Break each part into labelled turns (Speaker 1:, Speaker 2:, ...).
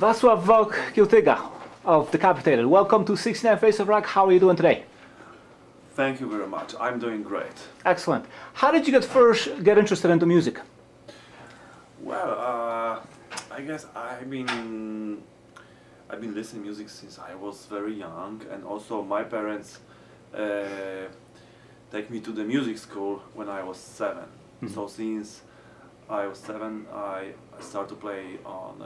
Speaker 1: Wacław Vogg Kiełtyka of Decapitated. Welcome to 69 Face of Rock. How are you doing today?
Speaker 2: Thank you very much. I'm doing great.
Speaker 1: Excellent. How did you get interested into music?
Speaker 2: Well, I guess I've been listening music since I was very young, and also my parents take me to the music school when I was 7. So since I was 7, I started to play on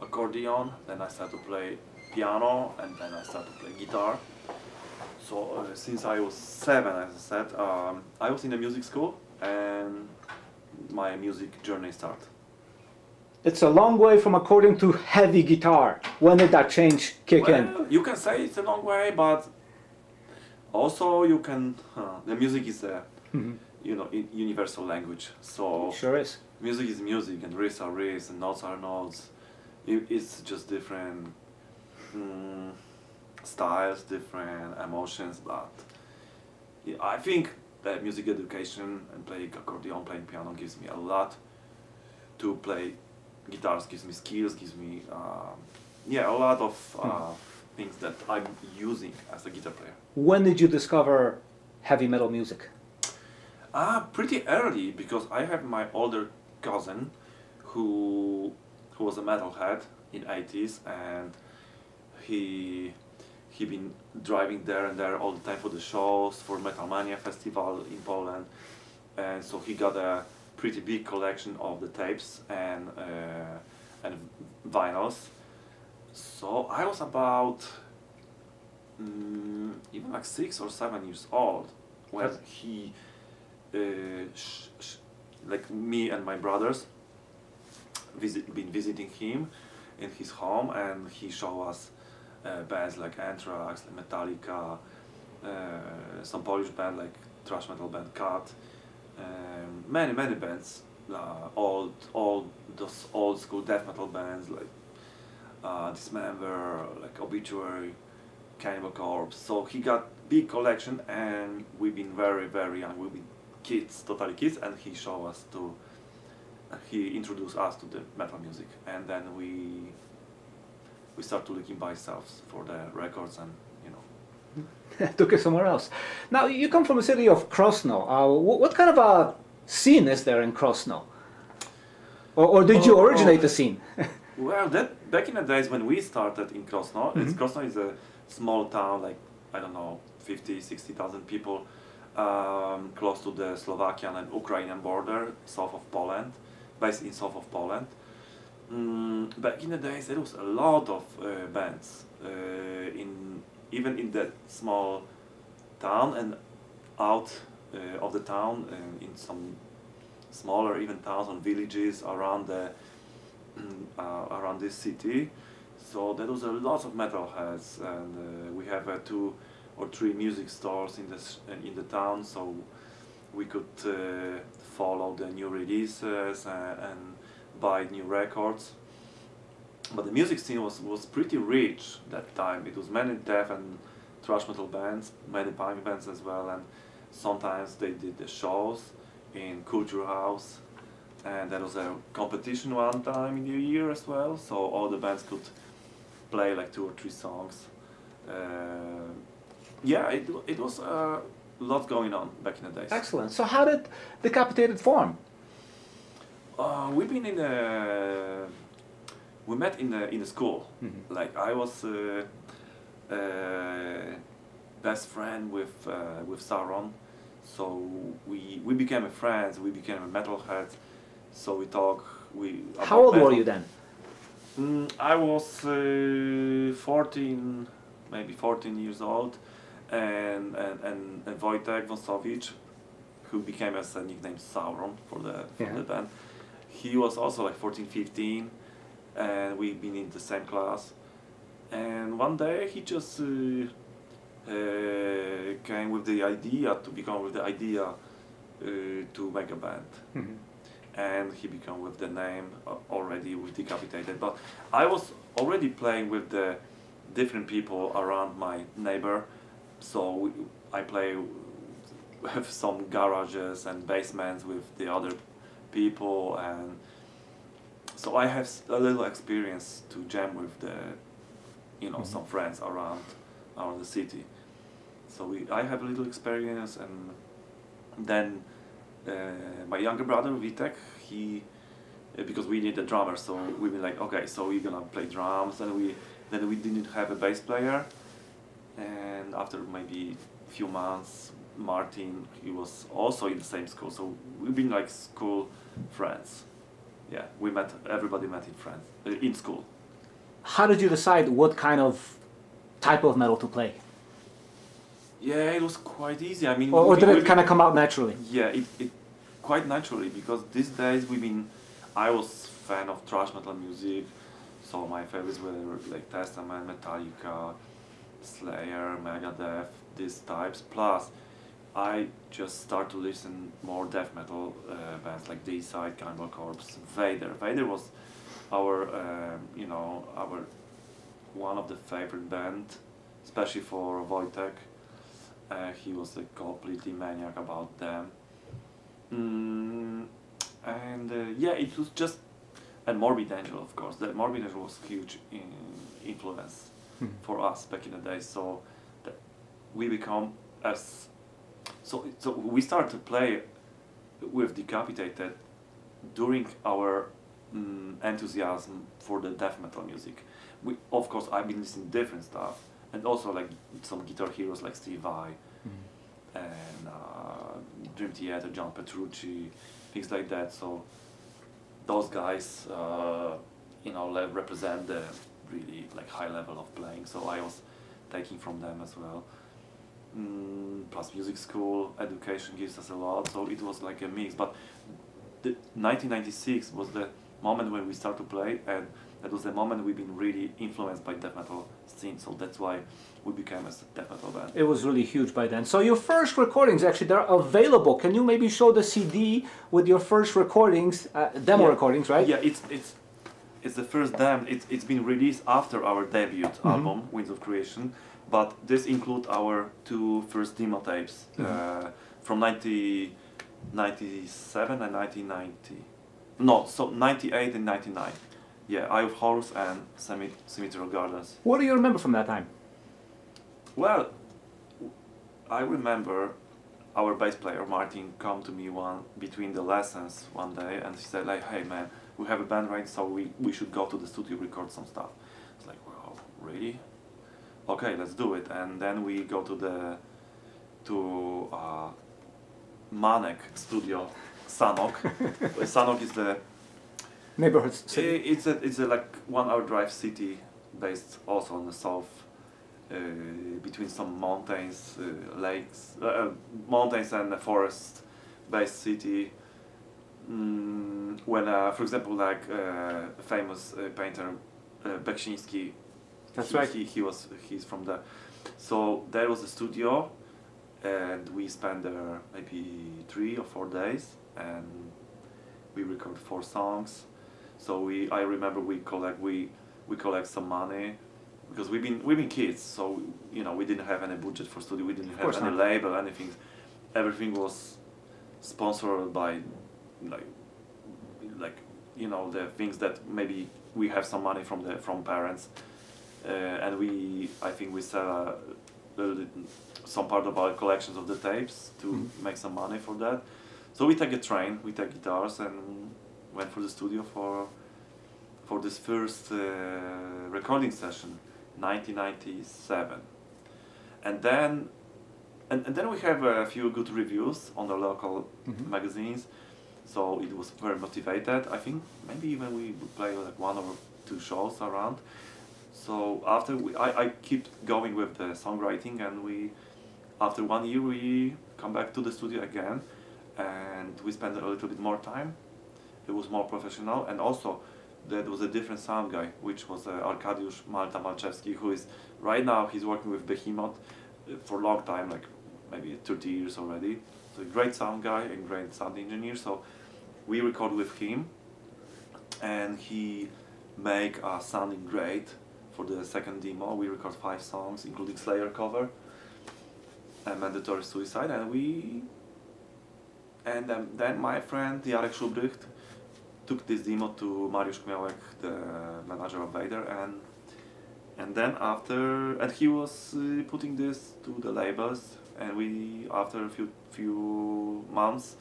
Speaker 2: accordion, then I started to play piano, and then I started to play guitar. So since I was 7, as I said, I was in a music school, and my music journey started.
Speaker 1: It's a long way from accordion to heavy guitar. When did that change kick in?
Speaker 2: You can say it's a long way, but also you can. The music is a universal language. So
Speaker 1: Sure is.
Speaker 2: music is music, and riffs are riffs, and notes are notes. It's just different styles, different emotions, but I think that music education and playing accordion, playing piano gives me a lot. To play guitars gives me skills, gives me a lot of things that I'm using as a guitar player.
Speaker 1: When did you discover heavy metal music?
Speaker 2: Pretty early, because I have my older cousin who was a metalhead in 80s, and he been driving there and there all the time for the shows, for Metal Mania festival in Poland, and so he got a pretty big collection of the tapes and vinyls. So I was about even like 6 or 7 years old when he like me and my brothers been visiting him in his home, and he showed us bands like Anthrax, like Metallica, some Polish band like thrash metal band Cut, many bands, all those old school death metal bands like Dismember, like Obituary, Cannibal Corpse. So he got big collection, and we've been very young. We've been kids, totally kids, and he introduced us to the metal music, and then we started looking by ourselves for the records, and
Speaker 1: Took it somewhere else. Now, you come from the city of Krosno. What kind of a scene is there in Krosno? Or did you originate the scene?
Speaker 2: Well, back in the days when we started in Krosno, Krosno is a small town, like, I don't know, 50,000-60,000 people, close to the Slovakian and Ukrainian border, south of Poland, based in south of Poland. Back in the days, there was a lot of bands, even in that small town and out of the town, in some smaller even towns and villages around around this city. So there was a lot of metalheads, and we have 2 or 3 music stores in the town, so we could follow the new releases and buy new records. But the music scene was pretty rich that time. It was many death and thrash metal bands, many punk bands as well, and sometimes they did the shows in Culture House, and there was a competition one time in the year as well, so all the bands could play like 2 or 3 songs. It was a lot going on back in the days.
Speaker 1: Excellent. So how did Decapitated form?
Speaker 2: We've been we met in the school. Like I was best friend with Sauron, so we became friends. We became metalheads. So we talk.
Speaker 1: How old were you then?
Speaker 2: I was 14, maybe 14 years old, and Wojtek Wąsowicz, who became as a nickname Sauron for the band. He was also like 14, 15, and we've been in the same class. And one day he just came with the idea to make a band. And he became with the name already with Decapitated. But I was already playing with the different people around my neighbor, so I play with some garages and basements with the other people, and So I have a little experience to jam with the, some friends around the city. So I have a little experience, and then my younger brother Vitek, he because we need a drummer, so we were like, okay, so we're gonna play drums, and we didn't have a bass player, and after maybe few months, Martin, he was also in the same school, so we've been like school friends. Yeah, everybody met in France, in school.
Speaker 1: How did you decide what kind of type of metal to play?
Speaker 2: Yeah, it was quite easy. I mean,
Speaker 1: Or did it kind of come out naturally?
Speaker 2: Yeah, it quite naturally, because these days I was fan of thrash metal music, so my favorites were like Testament, Metallica, Slayer, Megadeth, these types. Plus, I just start to listen more death metal bands like D-Side, Cannibal Corpse, Vader. Vader was our one of the favorite band, especially for Wojtek. He was a completely maniac about them. It was just, and Morbid Angel, of course. The Morbid Angel was huge influence for us back in the day. So that we become so we started to play with Decapitated during our enthusiasm for the death metal music. Of course, I've been listening to different stuff, and also like some guitar heroes like Steve Vai and Dream Theater, John Petrucci, things like that. So those guys, represent the really like high level of playing. So I was taking from them as well. Plus music school, education gives us a lot. So it was like a mix. But the 1996 was the moment when we started to play, and that was the moment we've been really influenced by death metal scene. So that's why we became a death metal band.
Speaker 1: It was really huge by then. So your first recordings, actually, they're available. Can you maybe show the CD with your first recordings, demo recordings, right?
Speaker 2: Yeah, it's the first demo. It's been released after our debut album, Winds of Creation, but this includes our two first demo tapes from 1997 and 1990. No, so 98 and 99. Yeah, Eye of Horus and Cemetery Gardens.
Speaker 1: What do you remember from that time?
Speaker 2: Well, I remember our bass player Martin come to me between the lessons one day, and he said like, "Hey man, we have a band right, so we should go to the studio, record some stuff." It's like, "Wow, really? Okay, let's do it." And then we go to Manek studio, Sanok. Sanok is the
Speaker 1: Neighborhood city.
Speaker 2: It's a like 1 hour drive city, based also on the south, between some mountains, lakes, mountains and a forest based city. When for example, like famous painter Beksiński,
Speaker 1: That's right.
Speaker 2: He's from there. So there was a studio, and we spent there maybe 3 or 4 days, and we recorded 4 songs. So I remember we collect some money, because we've been kids, so we didn't have any budget for studio, we didn't have any label, anything. Everything was sponsored by the things that maybe we have some money from parents, and I think we sell some part of our collections of the tapes to make some money for that. So we take a train, we take guitars, and went for the studio for this first recording session, 1997, and then we have a few good reviews on the local magazines. So it was very motivated. I think maybe even we would play like 1 or 2 shows around. So after I keep going with the songwriting, and after 1 year we come back to the studio again, and we spend a little bit more time. It was more professional, and also there was a different sound guy, which was Arkadiusz Malczewski, who is right now he's working with Behemoth for a long time, like maybe 30 years already. So a great sound guy and great sound engineer. So we record with him, and he make us sounding great for the second demo. We record 5 songs, including Slayer cover and Mandatory Suicide, and then my friend Jarek Szubrycht took this demo to Mariusz Kmiałek, the manager of Vader, and then and he was putting this to the labels, and we, after a few months,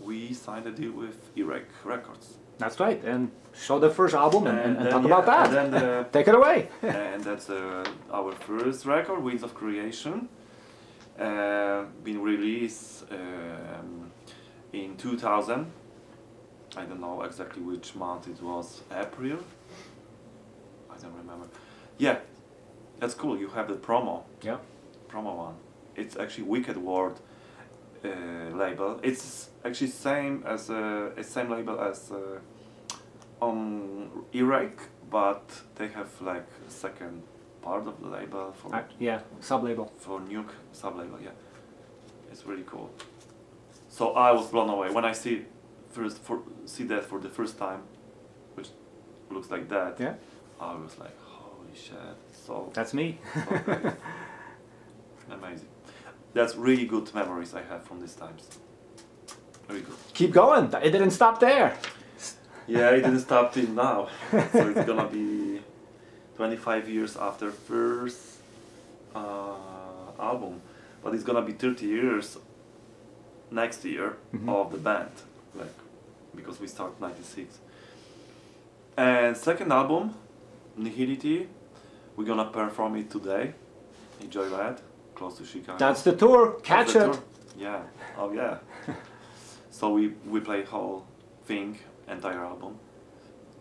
Speaker 2: we signed a deal with Erec Records.
Speaker 1: That's right, and show the first album and
Speaker 2: then,
Speaker 1: talk about that.
Speaker 2: And then
Speaker 1: Take it away.
Speaker 2: and that's our first record, Winds of Creation, been released in 2000. I don't know exactly which month it was, April? I don't remember. Yeah, that's cool, you have the promo.
Speaker 1: Yeah.
Speaker 2: Promo one. It's actually Wicked World label. It's actually same label as Erec, but they have like a second part of the label for
Speaker 1: sub-label.
Speaker 2: for Nuke sub-label. Yeah, it's really cool. So I was blown away when I see that for the first time, which looks like that.
Speaker 1: Yeah.
Speaker 2: I was like, holy shit! So
Speaker 1: That's me.
Speaker 2: so great. Amazing. That's really good memories I have from these times. Very good.
Speaker 1: Keep going. It didn't stop there.
Speaker 2: Yeah, it didn't stop till now. So it's gonna be 25 years after first album, but it's gonna be 30 years next year of the band, like because we start 96. And second album, Nihility, we're gonna perform it today in Joliet, close to Chicago.
Speaker 1: That's the tour. Catch
Speaker 2: That's the
Speaker 1: it.
Speaker 2: tour. Yeah. Oh yeah. So we play whole thing, entire album.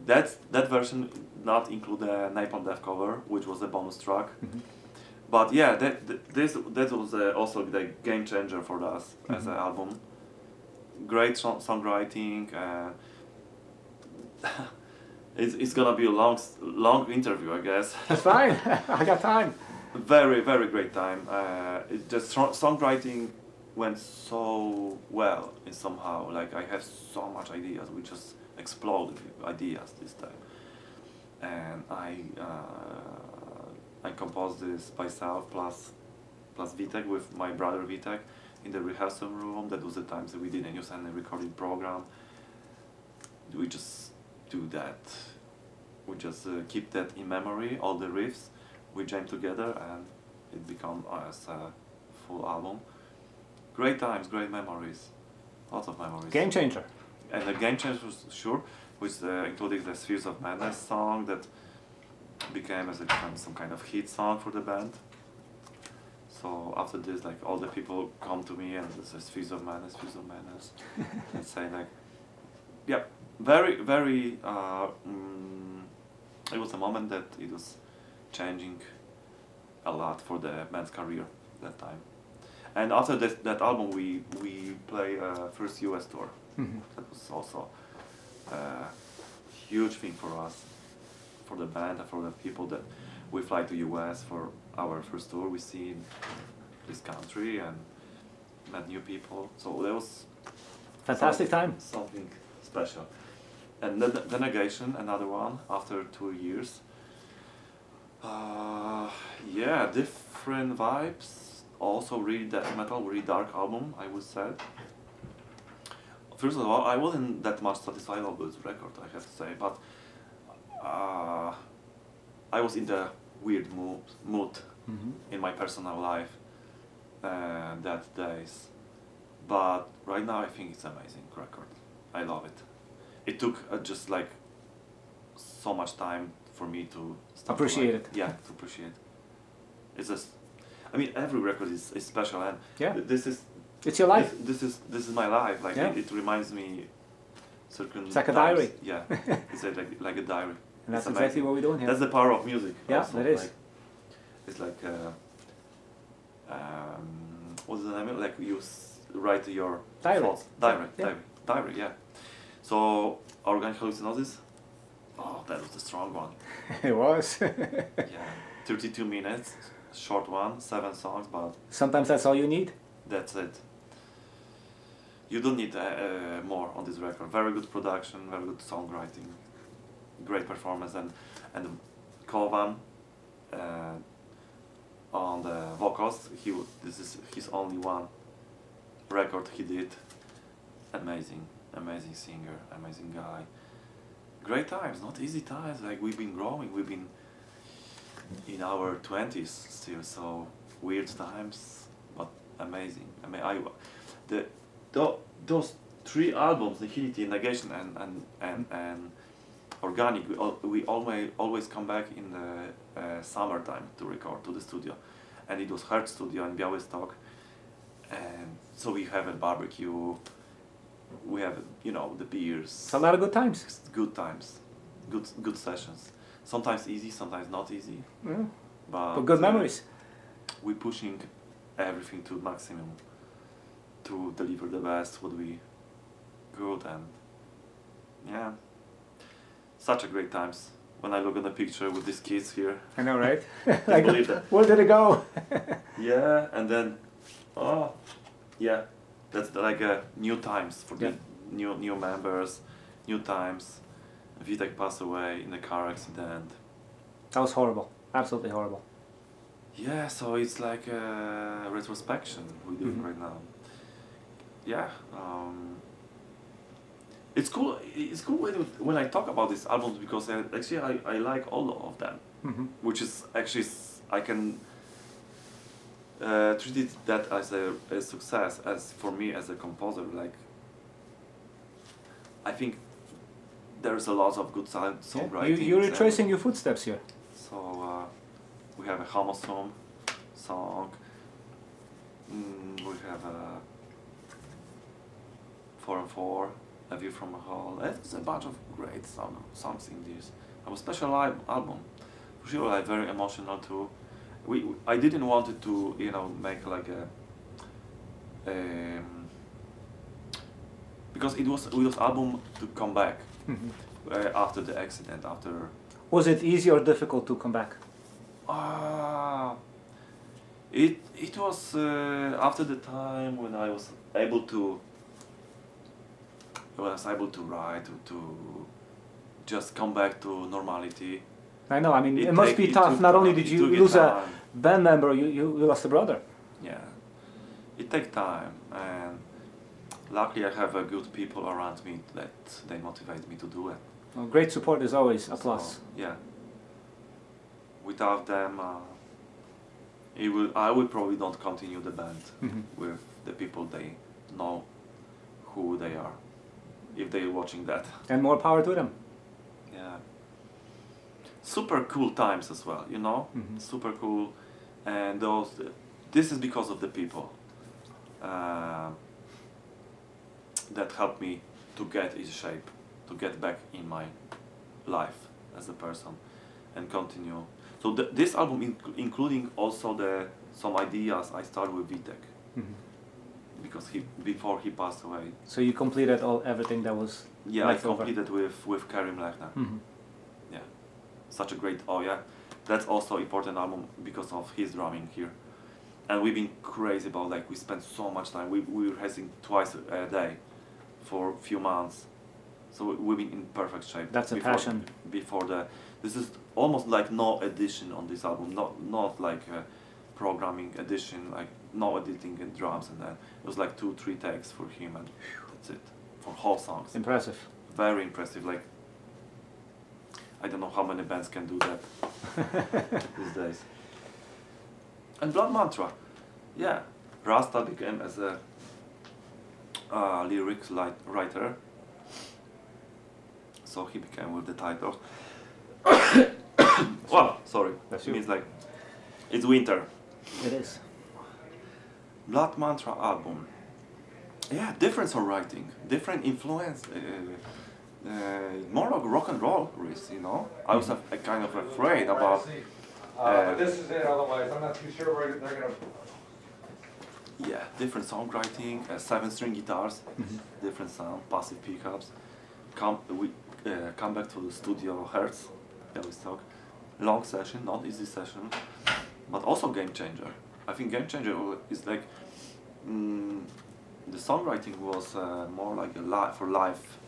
Speaker 2: That version not include the Napalm Death cover, which was a bonus track. But yeah, that was also the game changer for us as an album. Great songwriting. It's gonna be a long interview, I guess.
Speaker 1: That's fine. I got time.
Speaker 2: Very great time. Songwriting went so well in somehow. Like I have so much ideas. We just exploded with ideas this time, and I composed this myself plus Vitek with my brother Vitek in the rehearsal room. That was the times that we didn't use any recording program. We just do that. We just keep that in memory, all the riffs. We jam together and it became as a full album. Great times, great memories, lots of memories.
Speaker 1: Game changer.
Speaker 2: And the game changer was sure, which including the Spheres of Madness song that became as some kind of hit song for the band. So after this, like all the people come to me and say Spheres of Madness, and say like, yeah, very. It was a moment that it was changing a lot for the band's career that time. And after that album, we play first US tour. That was also a huge thing for us, for the band, and for the people that we fly to US for our first tour. We see this country and met new people. So that was
Speaker 1: Fantastic time.
Speaker 2: something special. And the Negation, another one after 2 years. Yeah, different vibes. Also really death metal, really dark album, I would say. First of all, I wasn't that much satisfied with the record, I have to say, but I was in the weird mood in my personal life that days. But right now I think it's amazing record. I love it. It took just like so much time for me to start
Speaker 1: Appreciate
Speaker 2: to like,
Speaker 1: it.
Speaker 2: Yeah, to appreciate. It's just, I mean, every record is special, and
Speaker 1: Yeah.
Speaker 2: this is
Speaker 1: It's your life.
Speaker 2: This is my life. Like
Speaker 1: Yeah.
Speaker 2: it reminds me certain.
Speaker 1: It's like a
Speaker 2: times.
Speaker 1: diary.
Speaker 2: Yeah, it's like a diary.
Speaker 1: And that's
Speaker 2: It's
Speaker 1: exactly
Speaker 2: amazing.
Speaker 1: what we're doing here.
Speaker 2: That's the power of music.
Speaker 1: Yeah,
Speaker 2: also.
Speaker 1: that is.
Speaker 2: Like, it's like what's the name? Like you write your
Speaker 1: Diary.
Speaker 2: thoughts.
Speaker 1: Yeah.
Speaker 2: Diary. Yeah. So organic hallucinosis. Oh, that was the strong one.
Speaker 1: It was.
Speaker 2: Yeah, 32 minutes, short one, 7 songs, but
Speaker 1: Sometimes that's all you need.
Speaker 2: that's it. You don't need more on this record. Very good production, very good songwriting, great performance, and Kovan on the vocals. This is his only one record he did. Amazing. amazing singer, amazing guy. Great times, not easy times. Like we've been growing, we've been in our 20s still, so weird times, but amazing. I mean, those three albums, Nihility, Negation, and Organic, we always come back in the summertime to record to the studio, and it was Hertz Studio in Białystok, and so we have a barbecue, we have the beers.
Speaker 1: It's a lot of good times.
Speaker 2: Good times, good sessions. Sometimes easy, sometimes not easy.
Speaker 1: Yeah.
Speaker 2: But
Speaker 1: good memories.
Speaker 2: We're pushing everything to maximum to deliver the best what we could, and yeah, such a great times. When I look at the picture with these kids here,
Speaker 1: I know, right?
Speaker 2: can't believe that.
Speaker 1: Where did it go?
Speaker 2: Yeah, and then yeah, that's like a new times for the new members, new times. Vitek passed away in a car accident.
Speaker 1: That was horrible. Absolutely horrible.
Speaker 2: Yeah, so it's like a retrospection we're doing right now. Yeah, it's cool. It's cool when I talk about these albums because actually I like all of them, which is actually I can treat it that as a success as for me as a composer. Like I think there's a lot of good songwriting.
Speaker 1: You're retracing your footsteps here.
Speaker 2: So we have a Homosome song. We have a 4 and 4, A View from a Hall. There's a bunch of great songs in this. A special album. For sure, like very emotional too. I didn't want it to make like a because it was album to come back after the accident.
Speaker 1: Was it easy or difficult to come back?
Speaker 2: It was after the time when I was able to write to just come back to normality.
Speaker 1: I know. I mean, it must be tough. Not only did you lose a band member, you lost a brother.
Speaker 2: Yeah, it takes time, and luckily I have good people around me that they motivate me to do it.
Speaker 1: Well, great support is always a plus.
Speaker 2: So, yeah. Without them, I would probably not continue the band with the people they know who they are, if they're watching that.
Speaker 1: And more power to them.
Speaker 2: Yeah. Super cool times as well, super cool, and this is because of the people that helped me to get in shape, to get back in my life as a person and continue. So this album including also some ideas I started with Vitek because before he passed away.
Speaker 1: So you completed everything that was left
Speaker 2: I completed
Speaker 1: over.
Speaker 2: with Karim Lechner. Yeah, such a great. That's also important album because of his drumming here, and we've been crazy about we spent so much time. We were rehearsing twice a day for a few months, so we've been in perfect shape.
Speaker 1: That's a passion.
Speaker 2: This is almost like no edition on this album, not like a programming edition, like no editing and drums and that. It was like 2-3 takes for him and that's it for whole songs.
Speaker 1: Impressive.
Speaker 2: Very impressive. Like I don't know how many bands can do that these days. And Blood Mantra, yeah. Rasta became as a lyrics writer, so he became with the title. Well, sorry. It means like it's winter.
Speaker 1: It is.
Speaker 2: Blood Mantra album. Yeah, different songwriting, different influence. More like rock and roll riffs, I was kind of afraid about.
Speaker 3: But this is it. Otherwise, I'm not too sure where they're gonna.
Speaker 2: Yeah, different songwriting, 7-string guitars, different sound, passive pickups. Come back to the studio Hertz, Białystok. Long session, not easy session, but also game changer. I think game changer is like the songwriting was more like for live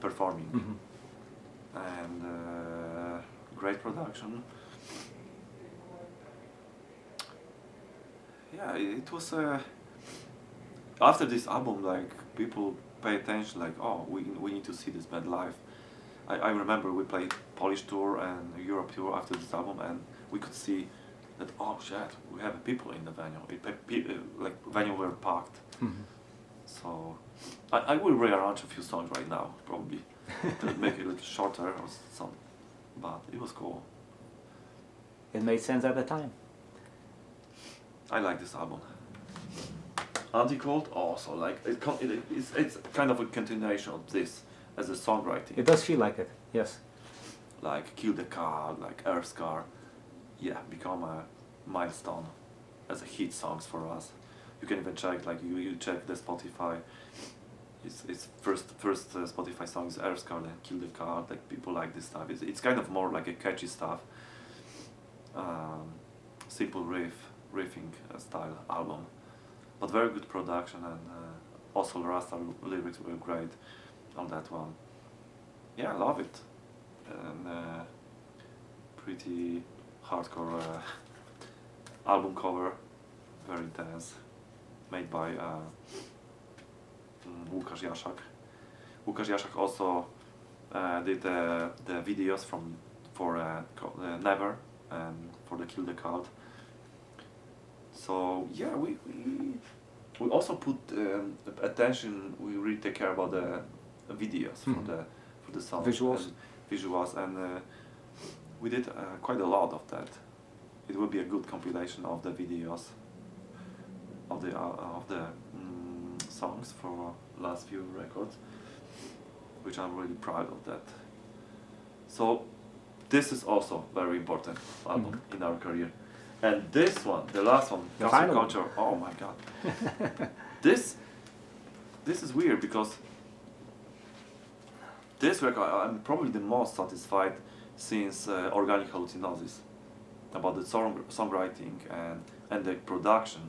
Speaker 2: performing, and great production. Yeah, it was after this album, like people pay attention. Like, oh, we need to see this band live. I remember we played Polish tour and Europe tour after this album, and we could see that, oh shit, we have people in the venue. Like venue were packed. So I will rearrange a few songs right now, probably to make it a little shorter or something. But it was cool.
Speaker 1: It made sense at the time.
Speaker 2: I like this album. Anti-Cult also, like it's kind of a continuation of this as a songwriting.
Speaker 1: It does feel like it, yes.
Speaker 2: Like Kiełtyka, like Earth Scar, yeah, become a milestone as a hit songs for us. You can even check, like you check the Spotify. It's first Spotify song is Earth Scar, then Kiełtyka. Like people like this stuff. It's kind of more like a catchy stuff. Simple riffing style album, but very good production, and also the Rasta lyrics were great on that one. Yeah, I love it, and pretty hardcore album cover, very intense, made by Łukasz Jaszak. Łukasz Jaszak also did the videos for Never and for the Kill the Cult. So yeah, we also put attention. We really take care about the videos for the songs, visuals, and we did quite a lot of that. It will be a good compilation of the videos of the songs for last few records, which I'm really proud of that. So this is also very important album in our career. And this one, the last one, Cancel Culture, oh my god. This is weird because this record I'm probably the most satisfied since Organic Hallucinosis, about the songwriting and the production.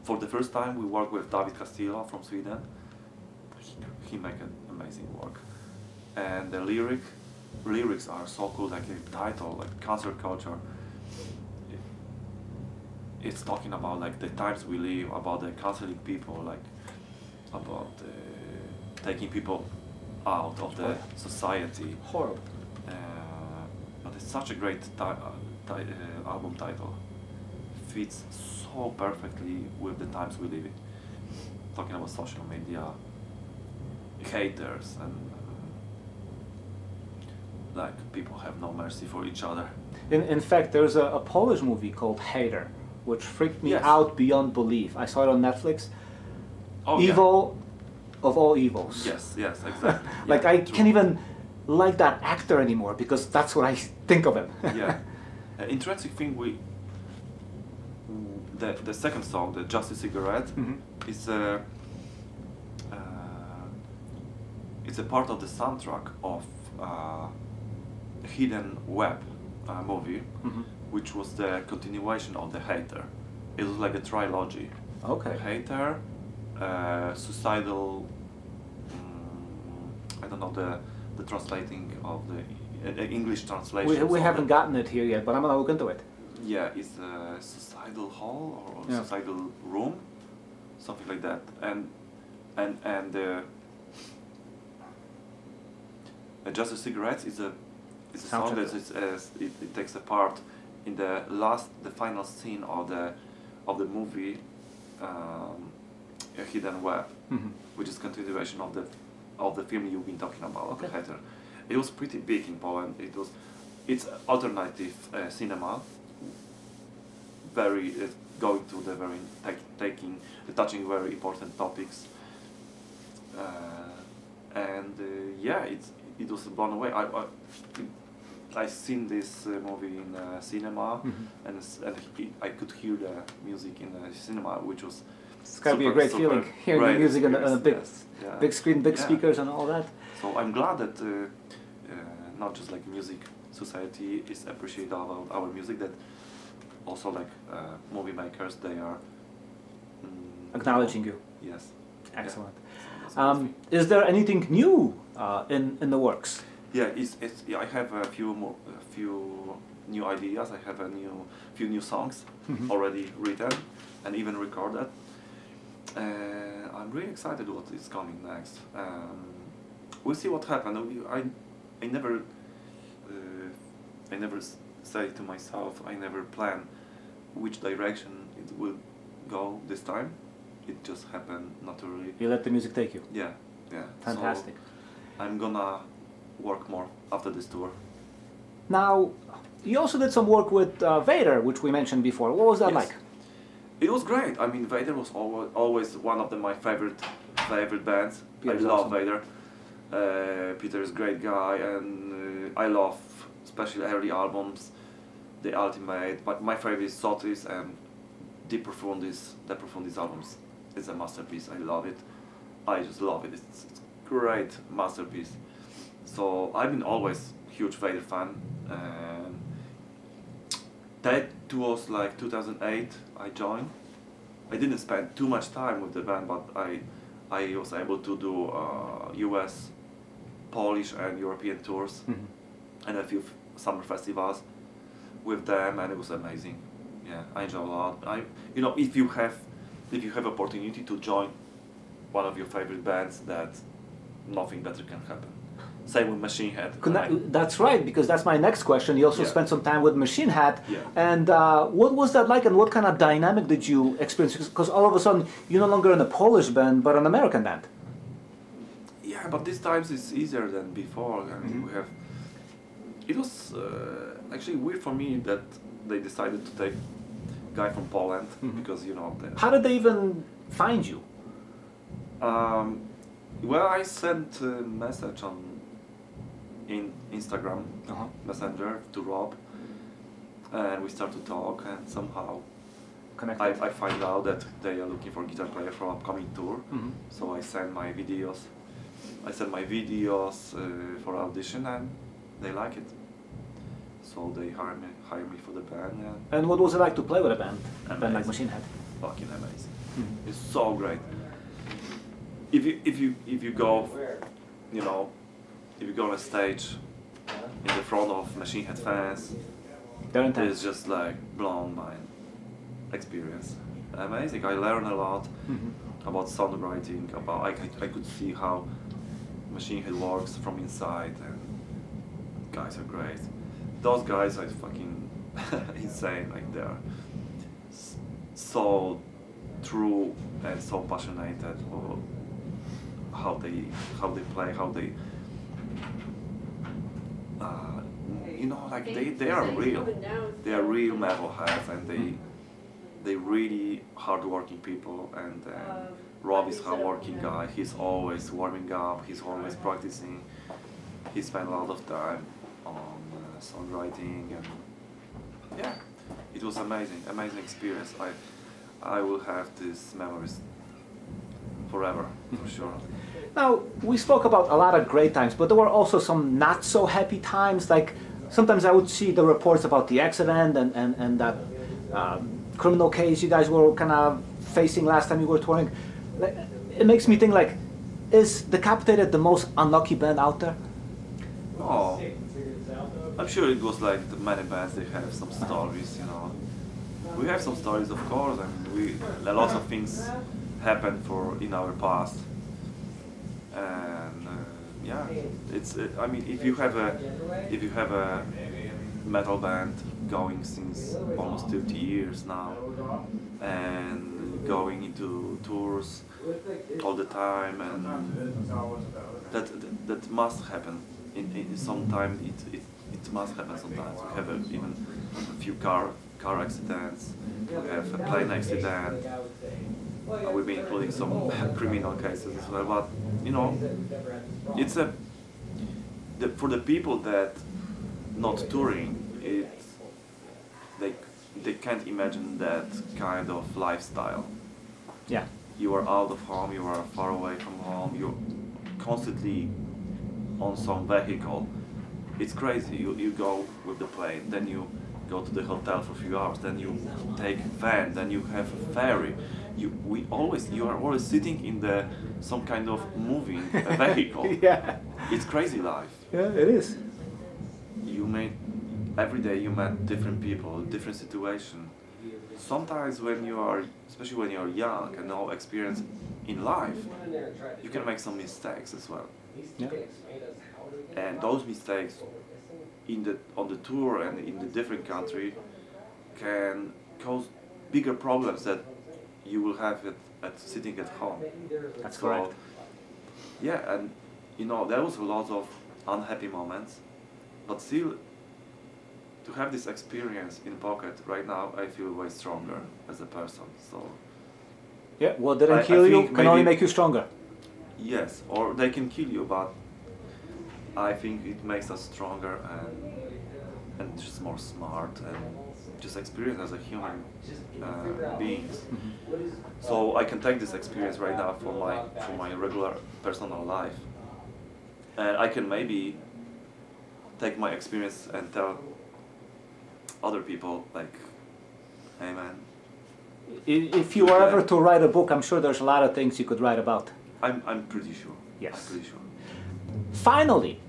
Speaker 2: For the first time we worked with David Castillo from Sweden. He made an amazing work. And the lyrics are so cool, like the title, like Cancel Culture. It's talking about like the times we live, about the canceling people, like about taking people out of the society.
Speaker 1: Horrible.
Speaker 2: But it's such a great album title. Fits so perfectly with the times we live in. Talking about social media, haters, and like people have no mercy for each other.
Speaker 1: In fact, there's a Polish movie called Hater, which freaked me out beyond belief. I saw it on Netflix.
Speaker 2: Oh,
Speaker 1: Evil of all evils.
Speaker 2: Yes, exactly.
Speaker 1: Like I can't even like that actor anymore because that's what I think of him.
Speaker 2: Yeah. Interesting thing, the second song, the Just a Cigarette, is it's a part of the soundtrack of Hidden Web movie, which was the continuation of the Hater. It was like a trilogy.
Speaker 1: Okay.
Speaker 2: Hater, suicidal. I don't know the translating of the English translation.
Speaker 1: We haven't gotten it here yet, but I'm gonna look into it.
Speaker 2: Yeah, it's a suicidal hall or suicidal room, something like that. And Just a Cigarette is a song that it takes a part in the final scene of the movie Hidden Web, which is continuation of the film you've been talking about, The Hater. It was pretty big in Poland. It's alternative cinema, very going to the very touching very important topics, and it was blown away. I seen this movie in cinema, and I could hear the music in the cinema, which was.
Speaker 1: It's gotta be a great feeling hearing the music on a big screen, big speakers, and all that.
Speaker 2: So I'm glad that not just like music society is appreciative of our music, that also like movie makers, they are
Speaker 1: acknowledging you.
Speaker 2: Yes.
Speaker 1: Excellent.
Speaker 2: Yeah.
Speaker 1: Is there anything new in the works?
Speaker 2: Yeah, I have a few new ideas. I have few new songs already written and even recorded. I'm really excited what is coming next. We'll see what happens. I never say to myself, I never plan which direction it will go this time. It just happened naturally.
Speaker 1: You let the music take you.
Speaker 2: Yeah.
Speaker 1: Fantastic.
Speaker 2: So I'm gonna work more after this tour.
Speaker 1: Now, you also did some work with Vader, which we mentioned before. What was that
Speaker 2: Yes.
Speaker 1: like?
Speaker 2: It was great. I mean, Vader was always one of my favorite bands.
Speaker 1: Peter's
Speaker 2: I love
Speaker 1: awesome.
Speaker 2: Vader. Peter is a great guy, and I love especially early albums, The Ultimate. But my favorite is Sotis and De Profundis albums. It's a masterpiece. I love it. I just love it. It's great masterpiece. So I've been always huge Vader fan. That was like 2008. I joined. I didn't spend too much time with the band, but I was able to do U.S., Polish, and European tours, and a few summer festivals with them, and it was amazing. Yeah, I enjoy a lot. If you have opportunity to join one of your favorite bands, that nothing better can happen. Same with Machine Head.
Speaker 1: That's right, because that's my next question. You also
Speaker 2: Yeah.
Speaker 1: spent some time with Machine Head.
Speaker 2: Yeah.
Speaker 1: And what was that like, and what kind of dynamic did you experience? Because all of a sudden, you're no longer in a Polish band, but an American band.
Speaker 2: Yeah, but these times it's easier than before. I mean, it was actually weird for me that they decided to take a guy from Poland because
Speaker 1: How did they even find you?
Speaker 2: Well, I sent a message on Instagram Messenger to Rob, and we start to talk, and somehow
Speaker 1: Connected.
Speaker 2: I find out that they are looking for guitar player for upcoming tour. So I send my videos. For audition, and they like it. So they hire me for the band.
Speaker 1: And what was it like to play with a band like
Speaker 2: Amazing.
Speaker 1: Machine Head?
Speaker 2: Fucking amazing. It's so great. If you go, if you go on a stage in the front of Machine Head fans,
Speaker 1: They're intense.
Speaker 2: it's just like blown mind experience. Amazing. I learned a lot about songwriting. I could see how Machine Head works from inside, and guys are great. Those guys are fucking insane. Like they are so true and so passionate for how they play, how they they are real. They are real metalheads, and they really hardworking people. And Rob is a hardworking guy. He's always warming up. He's always practicing. He spent a lot of time on songwriting, and yeah, it was amazing experience. I will have these memories forever, for sure.
Speaker 1: Now, we spoke about a lot of great times, but there were also some not so happy times. Like sometimes I would see the reports about the accident and that criminal case you guys were kind of facing last time you were touring. Like, it makes me think, like, is Decapitated the most unlucky band out there?
Speaker 2: Oh, I'm sure it was like the many bands. They have some stories, We have some stories, of course, and a lot of things happened in our past. And yeah, it's. I mean, if you have a metal band going since almost 30 years now, and going into tours all the time, and that must happen. In some time, it must happen sometimes. We have even a few car accidents. We have a plane accident. We've been including some criminal cases as well. But it's for the people that not touring, they can't imagine that kind of lifestyle.
Speaker 1: Yeah.
Speaker 2: You are out of home, you are far away from home, you're constantly on some vehicle. It's crazy. You go with the plane, then you go to the hotel for a few hours, then you take van, then you have a ferry. You are always sitting in some kind of moving vehicle.
Speaker 1: Yeah.
Speaker 2: It's crazy life.
Speaker 1: Yeah, it is.
Speaker 2: Every day you met different people, different situation. sometimes when you are, especially when you are young and no experience in life, you can make some mistakes as well.
Speaker 1: Yeah.
Speaker 2: And those mistakes on the tour and in the different country can cause bigger problems that you will have at sitting at home.
Speaker 1: That's
Speaker 2: So,
Speaker 1: correct.
Speaker 2: yeah, and you know, there was a lot of unhappy moments, but still, to have this experience in pocket right now, I feel way stronger as a person. So,
Speaker 1: Yeah, what didn't
Speaker 2: I
Speaker 1: kill you
Speaker 2: think
Speaker 1: can only
Speaker 2: maybe-
Speaker 1: make you stronger.
Speaker 2: yes, or they can kill you, but I think it makes us stronger and just more smart and just experience as a human beings. So I can take this experience right now for my regular personal life, and I can maybe take my experience and tell other people like, hey man,
Speaker 1: If you were ever to write a book, I'm sure there's a lot of things you could write about.
Speaker 2: I'm pretty sure.
Speaker 1: Yes.
Speaker 2: I'm pretty sure.
Speaker 1: Finally,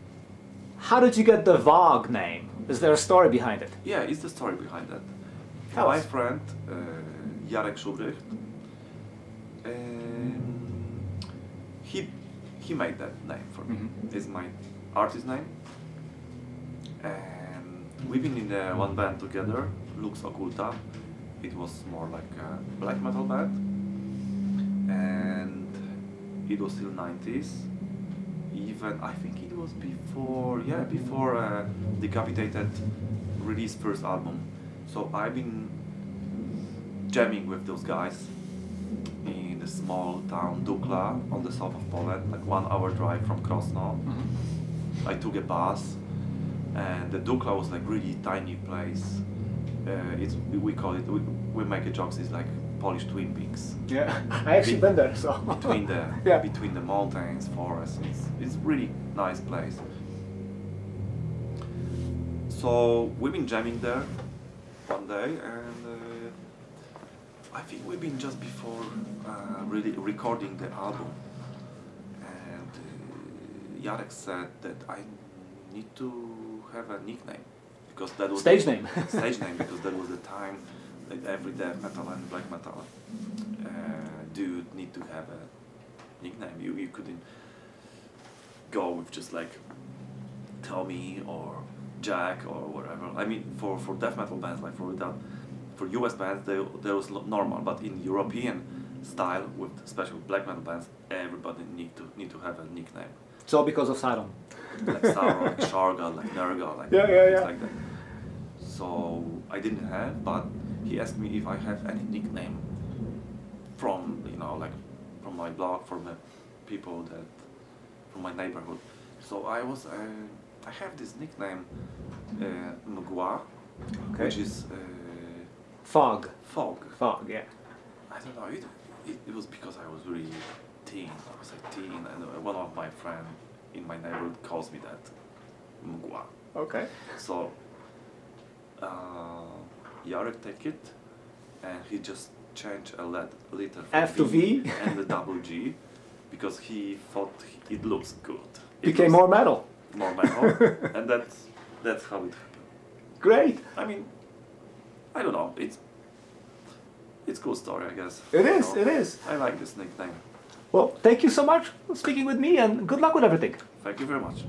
Speaker 1: how did you get the Vogg name? Is there a story behind it?
Speaker 2: Yeah, it's the story behind that.
Speaker 1: Tell
Speaker 2: My
Speaker 1: us.
Speaker 2: friend Jarek Szubrych, he made that name for me. It's my artist name, and we've been in the one band together, Lux Occulta. It was more like a black metal band, and it was still 90s. Even I think it was before Decapitated released first album. So I've been jamming with those guys in the small town Dukla on the south of Poland, like 1 hour drive from Krosno. I took a bus, and the Dukla was like really tiny place. We call it, we make a jokes, it's like Polish Twin Peaks.
Speaker 1: Yeah, I actually been there, so.
Speaker 2: Between the
Speaker 1: Yeah.
Speaker 2: between the mountains, forests, it's really nice place. So we've been jamming there one day, and I think we've been just before really recording the album, and Jarek said that I need to have a nickname because that was
Speaker 1: Stage name.
Speaker 2: stage name because that was the time that every death metal and black metal dude need to have a nickname. You couldn't go with just like Tommy or Jack or whatever. I mean, for death metal bands, like for US bands, there was normal, but in European style with special black metal bands, everybody need to have a nickname.
Speaker 1: It's all because of Saddam.
Speaker 2: Like Sauron, like Sharga, like Nergal, like
Speaker 1: Yeah,
Speaker 2: things
Speaker 1: yeah.
Speaker 2: like that. So I didn't have, but he asked me if I have any nickname from like from my blog, from the people from my neighborhood. So I have this nickname Mgła,
Speaker 1: Okay.
Speaker 2: which is
Speaker 1: Fog.
Speaker 2: fog.
Speaker 1: Fog, yeah.
Speaker 2: I don't know. It was because I was really teen. I was like teen, and one of my friends in my neighborhood calls me that Mgła.
Speaker 1: Okay.
Speaker 2: So Jarek take it, and he just changed a letter from
Speaker 1: F to V.
Speaker 2: and the double G, because he thought it looks good. It
Speaker 1: Became
Speaker 2: looks
Speaker 1: more metal.
Speaker 2: more metal, and that's how it happened.
Speaker 1: Great.
Speaker 2: I mean, I don't know. It's cool story, I guess.
Speaker 1: It is,
Speaker 2: So,
Speaker 1: it is.
Speaker 2: I like this nickname.
Speaker 1: Well, thank you so much for speaking with me, and good luck with everything.
Speaker 2: Thank you very much.